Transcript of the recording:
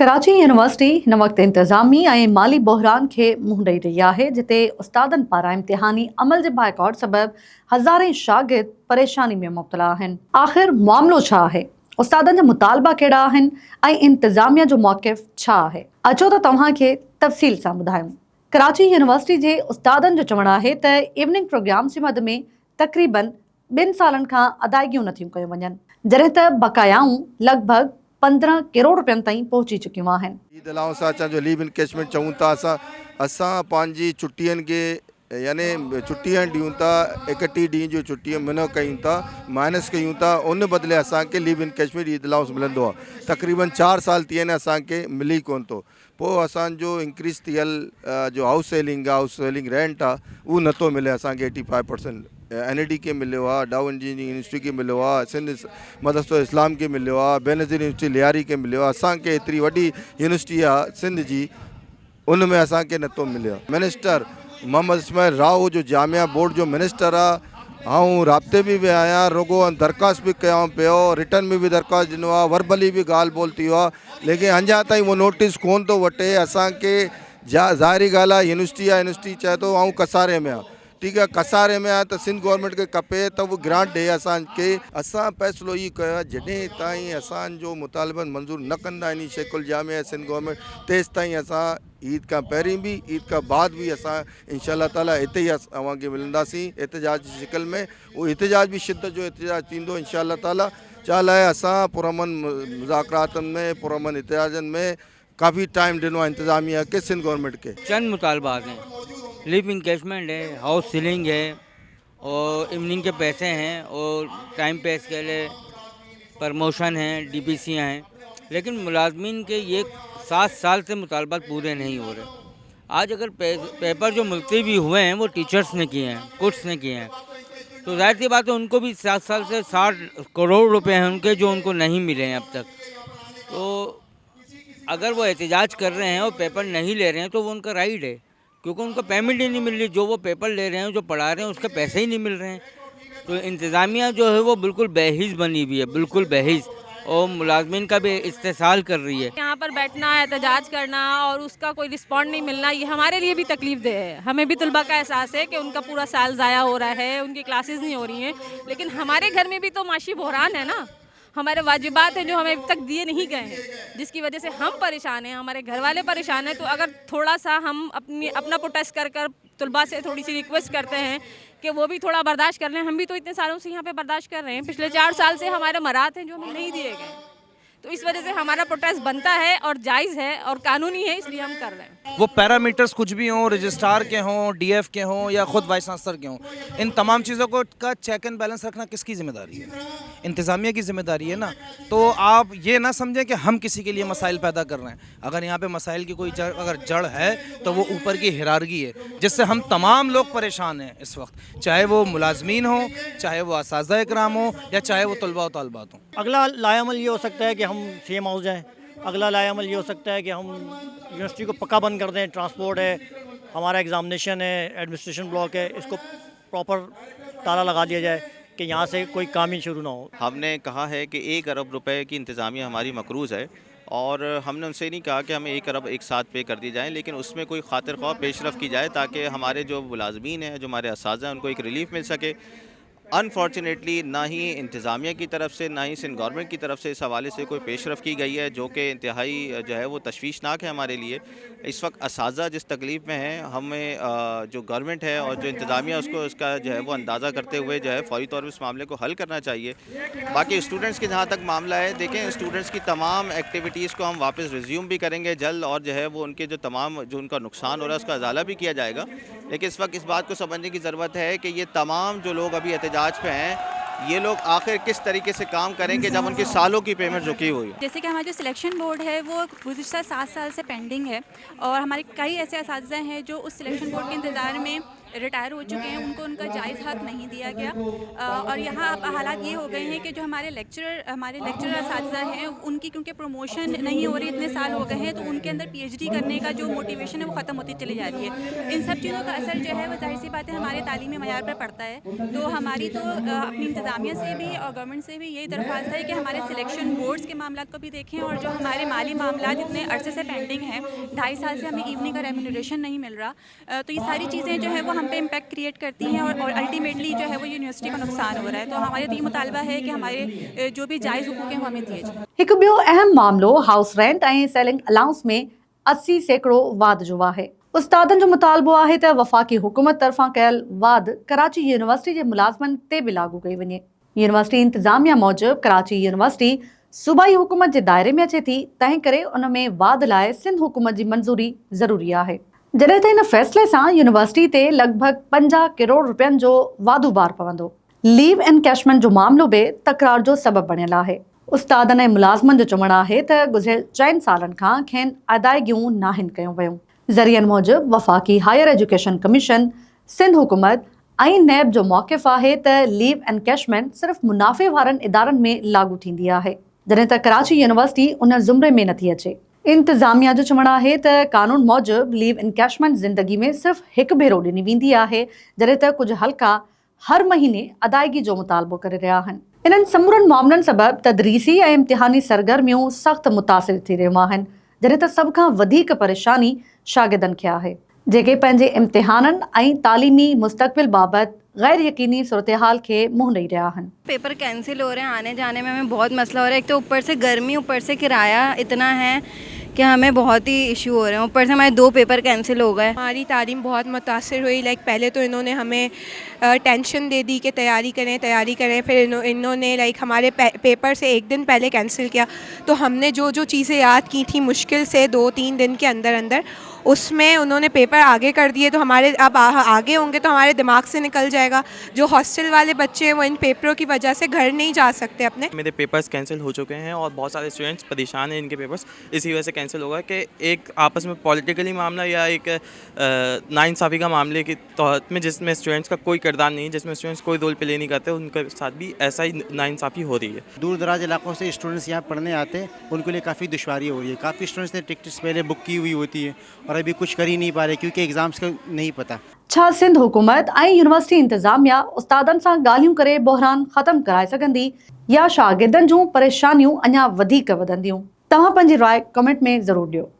Karachi university हिन वक़्तु इंतिज़ामी ऐं माली बहिरान खे मुंहुं ॾेई रही आहे, जिते उस्तादनि पारां इम्तिहानी अमल जे बाइकॉट सबबि हज़ारें शागिर्द परेशानी में मुब्तला आहिनि। आख़िर मामिलो छा आहे? उस्तादनि जा मुतालबा कहिड़ा आहिनि ऐं इंतिज़ामिया जो मौक़िफ़ छा आहे? अचो त तव्हांखे तफ़सील सां ॿुधायूं। कराची यूनिवर्सिटी जे उस्तादनि जो चवणु आहे त इवनिंग प्रोग्राम्स जे मद में तक़रीबन 2 सालनि खां अदायगियूं नथियूं कयूं वञनि, जॾहिं त बक़ायाऊं लॻभॻि 15 करोड़ रुपयनि ताईं पहुची चुकियूं आहिनि। ईद अलावा सां असां जो लीव इनकेशमेंट चऊं था, असां पंहिंजी छुट्टियुनि खे यानी छुट्टियां ॾियूं था, 31 ॾींहं जो छुट्टियूं मना कयूं था, माइनस कयूं था, उन बदिले असांखे लीव इनकेशमेंट ईद अलाउंस मिलंदो आहे। तक़रीबन 4 साल थी आहिनि असांखे मिली कोन थो। पोइ असांजो इंक्रीज़ थियल जो हाउस सेलिंग रेंट आहे उहो नथो मिले असांखे। 85% NAD के मिलियो आहे, डाउ इंजीनियरिंग यूनिवर्सिटी के मिलियो आहे, सिंध मदरसो इस्लाम के मिलियो आहे, बेनज़ीर यूनिवर्सिटी लियारी के मिलियो आहे। असांखे एतिरी वॾी यूनिवर्सिटी आहे सिंध जी, उन में असांखे नथो मिलियो। मिनिस्टर मोहम्मद इस्माइल राव जो जामिया बोर्ड जो मिनिस्टर आहे, ऐं राब्ते में बि आहियां, रुगो दरख़्वास्त बि कयां पियो, रिटर्न में बि दरख़्वास्त ॾिनो आहे, वर्बली बि ॻाल्हि ॿोल थी वियो आहे, लेकिन अञा ताईं उहो नोटिस कोन थो वठे। असांखे ज़ाहिरी ॻाल्हि आहे, यूनिवर्सिटी चए थो ऐं कसारे में आहे, ठीकु आहे, कसारे में आहे त सिंध गवर्नमेंट खे खपे त उहो ग्रांट ॾिए असांखे। असां फ़ैसिलो ई कयो आहे, जॾहिं ताईं असांजो मुतालबनि मंज़ूर न कंदा आहिनि शेखुल जामिया सिंध गवर्नमेंट, तेसि ताईं असां ईद खां पहिरीं बि ईद खां बाद बि असां इंशाअल्लाह ताला हिते ई अवांखे मिलंदासीं एहतिजाज जी शिकिल में। उहो एहतिजाज बि शिद्दत जो एहतिजाज थींदो इंशाअल्लाह ताला। छा लाइ असां पुरअमन मुज़ाकरातनि में, पुरअमन एहतिजाजनि में काफ़ी टाइम ॾिनो आहे इंतज़ामिया के, सिंध गवर्नमेंट के। चंद मुतालबात हैं, लिव इंकेशमेंट है, हाउस सीलिंग है और इवनिंग के पैसे हैं और टाइम पेस के लिए प्रमोशन है, DPC हैं, लेकिन मुलाजमीन के ये 7 साल से मुतालबात पूरे नहीं हो रहे। आज अगर पेपर जो मुलतवी हुए हैं वो टीचर्स ने किए हैं, कोर्ट्स ने किए हैं, तो जाहिर सी बात है उनको भी 7 साल से 60 करोड़ रुपए हैं उनके जो उनको नहीं मिले हैं अब तक। तो अगर वो एहतिजाज कर रहे हैं और पेपर नहीं ले रहे हैं तो वो उनका राइट है, क्योंकि उनको पेमेंट ही नहीं मिल रही। जो वो पेपर ले रहे हैं, जो पढ़ा रहे हैं, उसके पैसे ही नहीं मिल रहे हैं। तो इंतज़ामिया जो है वो बिल्कुल बेहिस बनी हुई है, बिल्कुल बेहिस, और मुलाजमीन का भी इस्तेसाल कर रही है। यहाँ पर बैठना, एहतजाज करना और उसका कोई रिस्पॉन्ड नहीं मिलना, ये हमारे लिए भी तकलीफ दे है। हमें भी तलबा का एहसास है कि उनका पूरा साल ज़ाया हो रहा है, उनकी क्लासेस नहीं हो रही हैं, लेकिन हमारे घर में भी तो माशी बहरान है ना। हमारे वाजिबात हैं जो हमें अभी तक दिए नहीं गए हैं, जिसकी वजह से हम परेशान हैं, हमारे घर वाले परेशान हैं। तो अगर थोड़ा सा हम अपना प्रोटेस्ट कर तलबा से थोड़ी सी रिक्वेस्ट करते हैं कि वो भी थोड़ा बर्दाश्त कर लें। हम भी तो इतने सालों से यहाँ पे बर्दाश्त कर रहे हैं, पिछले 4 साल से हमारे मरात हैं जो हमें नहीं दिए गए, तो इस वजह से हमारा प्रोटेस्ट बनता है और जायज़ है और कानूनी है, इसलिए हम कर रहे हैं। वो पैरामीटर्स कुछ भी हों, रजिस्ट्रार के हों, DF के हों या ख़ुद वाइस चांसलर के हों, इन तमाम चीज़ों को का चेक एंड बैलेंस रखना किसकी ज़िम्मेदारी है? इंतज़ामिया की ज़िम्मेदारी है ना। तो आप ये ना समझें कि हम किसी के लिए मसाइल पैदा कर रहे हैं। अगर यहाँ पे मसाइल की कोई अगर जड़ है तो वो ऊपर की हिरारगी है, जिससे हम तमाम लोग परेशान हैं इस वक्त, चाहे वो मुलाजमीन हो, चाहे वो असातिज़ा इकराम हो, या चाहे वो तलबा व तालिबात हों। अगला लाएअमल ये हो सकता है कि हम CM हाउस जाएँ। अगला लाएअमल ये हो सकता है कि हम यूनिवर्सिटी को पक्का बंद कर दें। ट्रांसपोर्ट है, हमारा एग्ज़ामिनेशन है, एडमिनिस्ट्रेशन ब्लॉक है, इसको प्रॉपर ताला लगा दिया जाए कि यहाँ से कोई काम ही शुरू ना हो। हमने कहा है कि 1 अरब रुपए की इंतज़ामिया हमारी मकरूज़ है, और हमने उनसे नहीं कहा कि हमें 1 अरब एक साथ पे कर दी जाए, लेकिन उसमें कोई खातिर ख्वाह पेशरफ की जाए ताकि हमारे जो मुलाजमीन हैं, जो हमारे असातिज़ा हैं, उनको एक रिलीफ मिल सके। अनफॉर्चुनेटली ना ही इंतज़ामिया की तरफ से, ना ही सिंध गवर्नमेंट की तरफ से इस हवाले से कोई पेशरफ की गई है, जो कि इंतहाई जो है वो तशवीशनाक है हमारे लिए। इस वक्त असातिज़ा जिस तकलीफ़ में हैं, हमें जो गवर्नमेंट है और जो इंतज़ामिया उसको उसका जो है वो अंदाज़ा करते हुए जो है फ़ौरी तौर पर इस मामले को हल करना चाहिए। बाकी स्टूडेंट्स के जहाँ तक मामला है, देखें स्टूडेंट्स की तमाम एक्टिविटीज़ को हम वापस रिज्यूम भी करेंगे जल्द, और जो है वो उनके जो तमाम जो उनका नुकसान हो रहा है उसका अज़ाला भी किया जाएगा। लेकिन इस वक्त इस बात को समझने की ज़रूरत है कि ये तमाम जो लोग अभी एहतजाज पे हैं, ये लोग आखिर किस तरीके से काम करेंगे जब उनकी सालों की पेमेंट रुकी हुई है। जैसे कि हमारा जो सिलेक्शन बोर्ड है वो गुज़िश्ता 7 साल से पेंडिंग है, और हमारे कई ऐसे असातिज़ा हैं जो उस सिलेक्शन बोर्ड के इंतज़ार में रिटायर हो चुके हैं उनको उनका जायज़ हक नहीं दिया गया। और यहाँ अब हालात ये हो गए हैं कि जो हमारे लेक्चरर असातिज़ा हैं उनकी क्योंकि प्रमोशन नहीं हो रही, इतने साल हो गए हैं, तो उनके अंदर PhD करने का जो मोटिवेशन है वो ख़त्म होती चली जा रही है। इन सब चीज़ों का असर जो है वो ज़ाहिर सी बात है हमारे तालीमी मयार पर पड़ता है। तो हमारी तो अपनी इंतज़ामिया से भी और गवर्नमेंट से भी यही दरख्वास्त है कि हमारे सिलेक्शन बोर्ड्स के मामला को भी देखें, और जो हमारे माली मामला इतने अरसे से पेंडिंग हैं, 2.5 साल से हमें इवनिंग का रेम्यूनरेशन नहीं मिल रहा, तो ये सारी चीज़ें जो है वो हम पे इम्पैक्ट क्रिएट करती हैं और अल्टीमेटली जो है वो यूनिवर्सिटी का नुकसान हो रहा है। तो हमारे तो ये मुतालबा है कि हमारे जो भी जायज़ हुकूक हैं वो हमें दिए जाए। हिकु ॿियो अहम मामलो हाउस रेंट ऐं सेलिंग अलाउंस में 80% वाध जो आहे। उस्तादनि जो मुतालबो आहे त वफ़ाक़ी हुकूमत तरफ़ां कयल वाध कराची यूनिवर्सिटी जे मुलाज़मनि ते बि लागू कई वञे। यूनिवर्सिटी इंतिज़ामिया मूजिबि कराची यूनिवर्सिटी सूबाई हुकूमत जे दायरे में अचे थी, तंहिं करे उन में वाध लाइ सिंध हुकूमत जी मंज़ूरी ज़रूरी आहे। जॾहिं त इन फ़ैसिले सां यूनिवर्सिटी ते लॻभॻि 50 करोड़ रुपयनि जो वाधूबार पवंदो। लीव एनकैशमेंट जो मामलो बि तकरार जो सबबु बणियल आहे। उस्तादनि ऐं मुलाज़मनि जो चवणु आहे त गुज़िरियल 4 सालनि खां खेनि अदायगियूं नाहिन कयूं वयूं। ज़रियनि मूजिबि वफ़ाक़ी हायर एजुकेशन कमीशन, सिंध हुकूमत ऐं नैब जो मौक़िफ़ आहे त लीव एनकैशमेंट सिर्फ़ मुनाफ़े वारनि इदारनि में लागू थींदी आहे, जॾहिं त कराची यूनिवर्सिटी उन ज़ुमरे में नथी अचे। इंतिज़ामिया जो चवणु आहे त कानून मूजिबि लीव एनकैशमेंट ज़िंदगी में सिर्फ़ हिकु भेरो ॾिनी वेंदी आहे, जॾहिं त कुझु हल्का हर महीने अदायगी जो मुतालबो करे रहिया आहिनि। इन्हनि समूरनि मामलनि सबबि तदरीसी ऐं इम्तिहानी सरगर्मियूं सख़्तु मुतासिर थी रहियूं आहिनि, जॾहिं त सभ खां वधीक परेशानी शागिर्दनि खे आहे, जेके पंहिंजे इम्तिहाननि ऐं तालीमी मुस्तक़बिल बाबति गैर यकीनी सूरत-ए-हाल के मुंह ॾेई रहिया आहिनि। पेपर कैंसिल हो रहे हैं, आने जाने में हमें बहुत मसला हो रहा है। एक तो ऊपर से गर्मी, ऊपर से किराया इतना है कि हमें बहुत ही इशू हो रहे हैं। ऊपर से हमारे 2 पेपर कैंसिल हो गए। हमारी तालीम बहुत मुतासिर हुई। पहले तो इन्होंने हमें टेंशन दे दी कि तैयारी करें, फिर इन्होंने हमारे पेपर से 1 दिन पहले कैंसिल किया। तो हमने जो चीज़ें याद की थी मुश्किल से 2-3 दिन के अंदर उसमें उन्होंने पेपर आगे कर दिए। तो हमारे अब आगे होंगे तो हमारे दिमाग से निकल जाएगा। जो हॉस्टल वाले बच्चे हैं वो इन पेपरों की वजह से घर नहीं जा सकते अपने। मेरे पेपर्स कैंसिल हो चुके हैं और बहुत सारे स्टूडेंट्स परेशान हैं। इनके पेपर्स इसी वजह से कैंसिल होगा कि एक आपस में पॉलिटिकली मामला या एक नाइंसाफ़ी का मामले के तहत में जिसमें स्टूडेंट्स का कोई किरदार नहीं, जिसमें स्टूडेंट्स कोई रोल प्ले नहीं करते, उनके साथ भी ऐसा ही नाइंसाफ़ी हो रही है। दूर दराज इलाकों से स्टूडेंट्स यहाँ पढ़ने आते हैं, उनके लिए काफ़ी दुश्वारी हो रही है। काफ़ी स्टूडेंट्स ने टिकट्स पहले बुक की हुई होती है और अभी कुछ कर ही नहीं पा रहे क्योंकि एग्ज़ाम्स का नहीं पता। छा सिंध हुकूमत ऐं यूनिवर्सिटी इंतिज़ामिया उस्तादनि सां ॻाल्हियूं करे बहरान ख़त्म कराए सघंदी या शागिर्दनि जूं परेशानियूं अञा वधीक वधंदियूं? तव्हां पंहिंजी राय कमेंट में ज़रूरु ॾियो।